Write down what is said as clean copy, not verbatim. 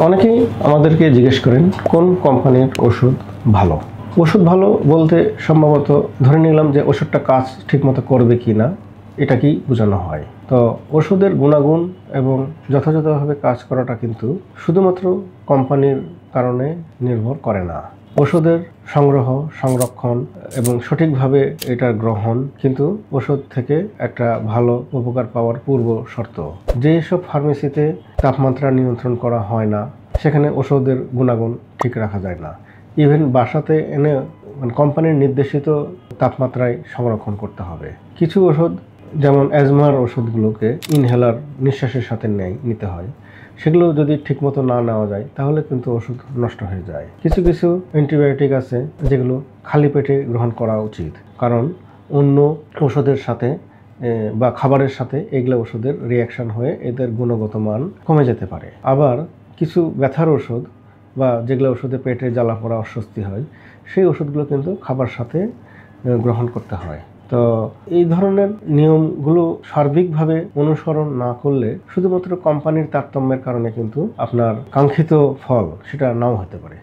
অনেকেই আমাদেরকে জিজ্ঞেস করেন কোন কোম্পানির ওষুধ ভালো। ওষুধ ভালো বলতে সম্ভবত ধরে নিলাম যে ওষুধটা কাজ ঠিকমতো করবে কি না এটাকেই বোঝানো হয়। তো ওষুধের গুণাগুণ এবং যথাযথভাবে কাজ করাটা কিন্তু শুধুমাত্র কোম্পানির কারণে নির্ভর করে না। ওষুধের সংগ্রহ, সংরক্ষণ এবং সঠিকভাবে এটার গ্রহণ কিন্তু ওষুধ থেকে একটা ভালো উপকার পাওয়ার পূর্ব শর্ত। যেসব ফার্মেসিতে তাপমাত্রা নিয়ন্ত্রণ করা হয় না সেখানে ওষুধের গুণাগুণ ঠিক রাখা যায় না। ইভেন বাসাতে এনে কোম্পানির নির্দেশিত তাপমাত্রায় সংরক্ষণ করতে হবে। কিছু ওষুধ যেমন অ্যাজমার ওষুধগুলোকে ইনহেলার নিঃশ্বাসের সাথে নিতে হয়, সেগুলো যদি ঠিকমতো না নেওয়া যায় তাহলে কিন্তু ওষুধ নষ্ট হয়ে যায়। কিছু কিছু অ্যান্টিবায়োটিক আছে যেগুলো খালি পেটে গ্রহণ করা উচিত, কারণ অন্য ওষুধের সাথে বা খাবারের সাথে এগুলো ওষুধের রিয়াকশন হয়ে এদের গুণগত মান কমে যেতে পারে। আবার কিছু ব্যথার ওষুধ বা যেগুলো ওষুধে পেটে জ্বালা পোড়া অস্বস্তি হয় সেই ওষুধগুলো কিন্তু খাবার সাথে গ্রহণ করতে হয়। তো এই ধরনের নিয়মগুলো সার্বিকভাবে অনুসরণ না করলে শুধুমাত্র কোম্পানির তারতম্যের কারণে কিন্তু আপনার কাঙ্ক্ষিত ফল সেটা নাও হতে পারে।